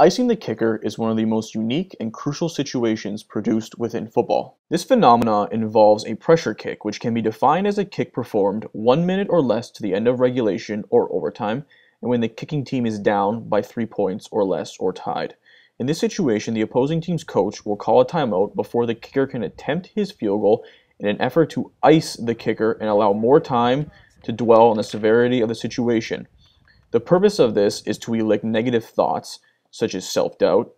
Icing the kicker is one of the most unique and crucial situations produced within football. This phenomenon involves a pressure kick, which can be defined as a kick performed 1 minute or less to the end of regulation or overtime, and when the kicking team is down by 3 points or less or tied. In this situation, the opposing team's coach will call a timeout before the kicker can attempt his field goal in an effort to ice the kicker and allow more time to dwell on the severity of the situation. The purpose of this is to elicit negative thoughts, such as self-doubt,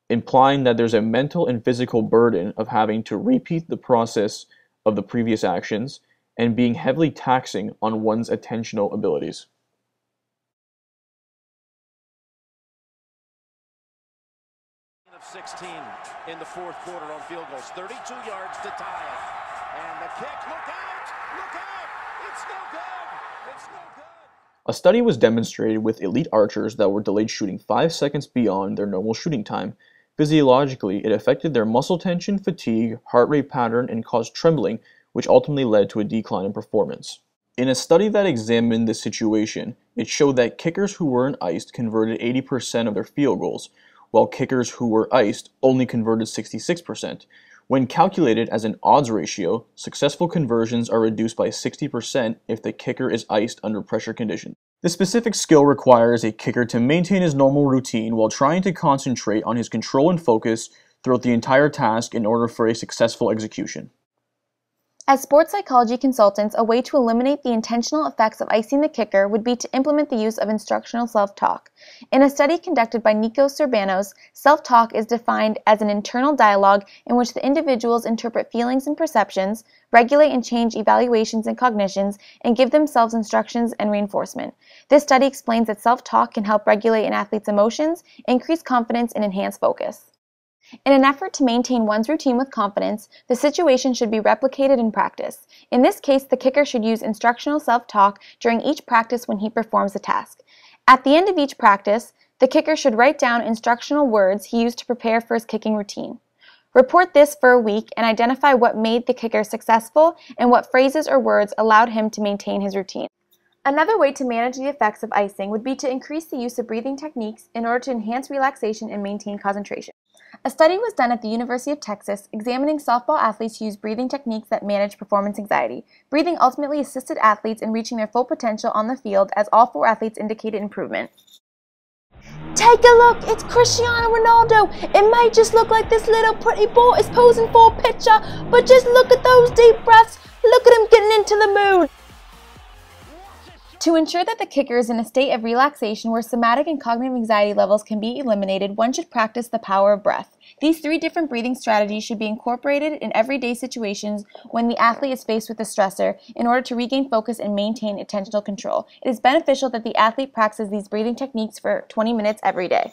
implying that there's a mental and physical burden of having to repeat the process of the previous actions and being heavily taxing on one's attentional abilities. Of 16 in the fourth quarter on field goals, 32 yards to tie it. And the kick, look out, it's no good, it's no good. A study was demonstrated with elite archers that were delayed shooting 5 seconds beyond their normal shooting time. Physiologically, it affected their muscle tension, fatigue, heart rate pattern, and caused trembling, which ultimately led to a decline in performance. In a study that examined this situation, it showed that kickers who weren't iced converted 80% of their field goals, while kickers who were iced only converted 66%. When calculated as an odds ratio, successful conversions are reduced by 60% if the kicker is iced under pressure conditions. This specific skill requires a kicker to maintain his normal routine while trying to concentrate on his control and focus throughout the entire task in order for a successful execution. As sports psychology consultants, a way to eliminate the intentional effects of icing the kicker would be to implement the use of instructional self-talk. In a study conducted by Nikos Serbanos, self-talk is defined as an internal dialogue in which the individuals interpret feelings and perceptions, regulate and change evaluations and cognitions, and give themselves instructions and reinforcement. This study explains that self-talk can help regulate an athlete's emotions, increase confidence, and enhance focus. In an effort to maintain one's routine with confidence, the situation should be replicated in practice. In this case, the kicker should use instructional self-talk during each practice when he performs a task. At the end of each practice, the kicker should write down instructional words he used to prepare for his kicking routine. Report this for a week and identify what made the kicker successful and what phrases or words allowed him to maintain his routine. Another way to manage the effects of icing would be to increase the use of breathing techniques in order to enhance relaxation and maintain concentration. A study was done at the University of Texas examining softball athletes who used breathing techniques that manage performance anxiety. Breathing ultimately assisted athletes in reaching their full potential on the field, as all 4 athletes indicated improvement. Take a look, it's Cristiano Ronaldo. It might just look like this little pretty boy is posing for a picture, but just look at those deep breaths. Look at him getting into the mood. To ensure that the kicker is in a state of relaxation where somatic and cognitive anxiety levels can be eliminated, one should practice the power of breath. These 3 different breathing strategies should be incorporated in everyday situations when the athlete is faced with a stressor in order to regain focus and maintain attentional control. It is beneficial that the athlete practices these breathing techniques for 20 minutes every day.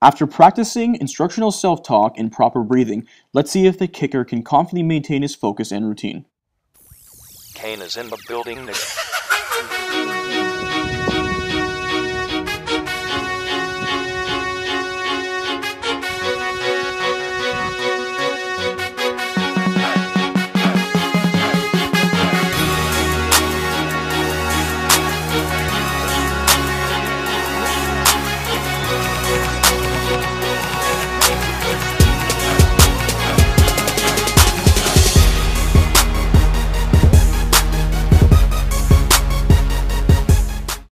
After practicing instructional self-talk and proper breathing, let's see if the kicker can confidently maintain his focus and routine. Kane is in the building.